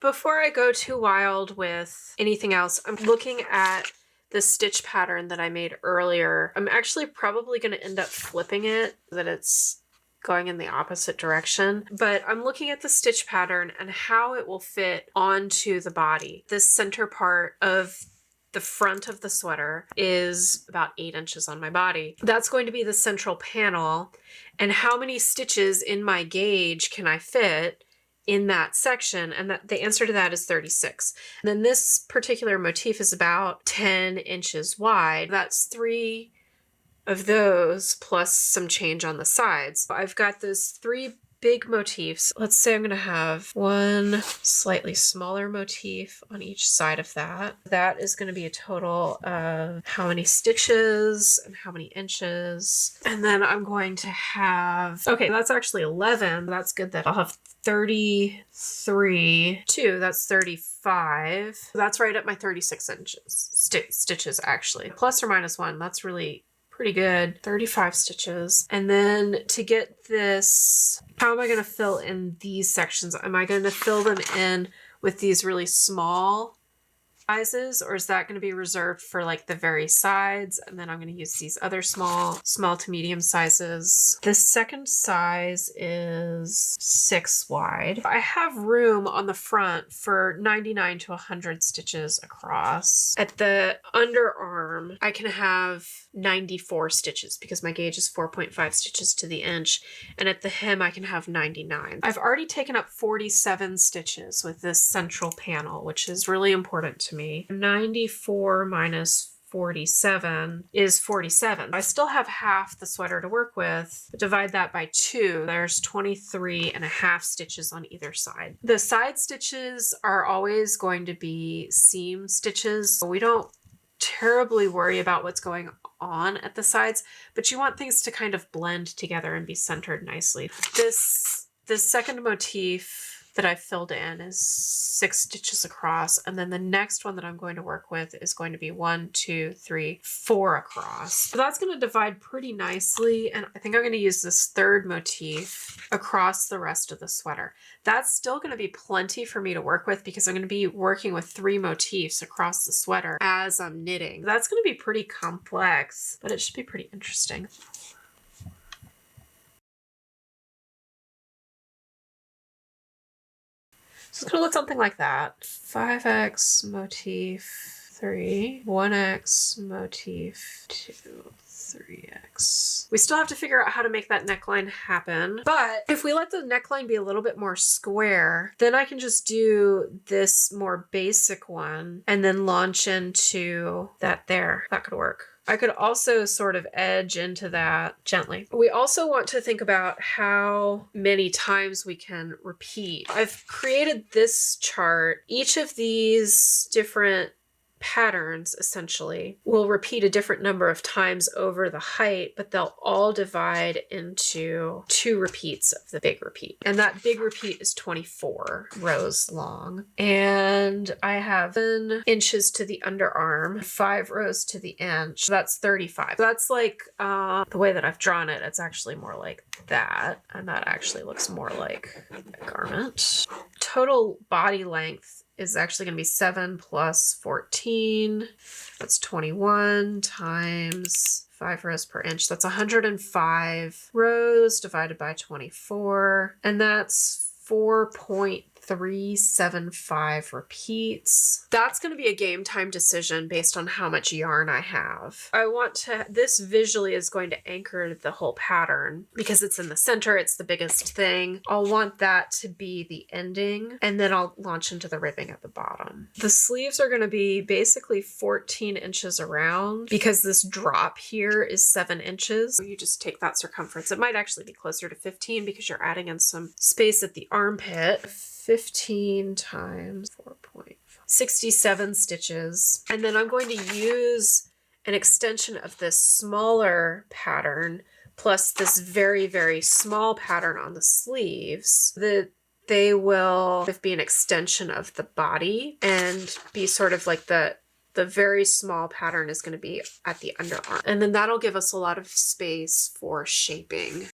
Before I go too wild with anything else, I'm looking at the stitch pattern that I made earlier. I'm actually probably going to end up flipping it, that it's going in the opposite direction. But I'm looking at the stitch pattern and how it will fit onto the body. This center part of the front of the sweater is about 8 inches on my body. That's going to be the central panel. And how many stitches in my gauge can I fit in that section? And the answer to that is 36. And then this particular motif is about 10 inches wide. That's 3 of those plus some change on the sides. I've got those 3 big motifs. Let's say I'm going to have one slightly smaller motif on each side of that. That is going to be a total of how many stitches and how many inches. And then I'm going to have, okay, that's actually 11. That's good that I'll have 33, 2, that's 35. That's right at my 36 inches, stitches actually. Plus or minus 1, that's really pretty good. 35 stitches. And then to get this, how am I going to fill in these sections? Am I going to fill them in with these really small sizes, or is that going to be reserved for like the very sides? And then I'm going to use these other small to medium sizes. The second size is 6 wide. I have room on the front for 99 to 100 stitches across. At the underarm, I can have 94 stitches because my gauge is 4.5 stitches to the inch. And at the hem, I can have 99. I've already taken up 47 stitches with this central panel, which is really important to me. 94 minus 47 is 47. I still have half the sweater to work with. Divide that by 2. There's 23 and a half stitches on either side. The side stitches are always going to be seam stitches. We don't terribly worry about what's going on at the sides, but you want things to kind of blend together and be centered nicely. This second motif that I filled in is 6 stitches across, and then the next one that I'm going to work with is going to be 1, 2, 3, 4 across. So that's going to divide pretty nicely, and I think I'm going to use this third motif across the rest of the sweater. That's still going to be plenty for me to work with because I'm going to be working with 3 motifs across the sweater as I'm knitting. That's going to be pretty complex, but it should be pretty interesting. So it's going to look something like that. 5x motif 3, 1x motif 2, 3x. We still have to figure out how to make that neckline happen. But if we let the neckline be a little bit more square, then I can just do this more basic one and then launch into that there. That could work. I could also sort of edge into that gently. We also want to think about how many times we can repeat. I've created this chart. Each of these different patterns essentially will repeat a different number of times over the height, but they'll all divide into 2 repeats of the big repeat. And that big repeat is 24 rows long. And I have 7 inches to the underarm, 5 rows to the inch. That's 35. That's like the way that I've drawn it. It's actually more like that. And that actually looks more like a garment. Total body length is actually going to be 7 plus 14. That's 21 times 5 rows per inch. That's 105 rows divided by 24. And that's 4.375 repeats. That's going to be a game time decision based on how much yarn I have. I want to, this visually is going to anchor the whole pattern because it's in the center, it's the biggest thing. I'll want that to be the ending, and then I'll launch into the ribbing at the bottom. The sleeves are going to be basically 14 inches around because this drop here is 7 inches. So you just take that circumference. It might actually be closer to 15 because you're adding in some space at the armpit. 15 times 4.5, 67 stitches. And then I'm going to use an extension of this smaller pattern plus this very, very small pattern on the sleeves. They will be an extension of the body and be sort of like the very small pattern is going to be at the underarm. And then that'll give us a lot of space for shaping.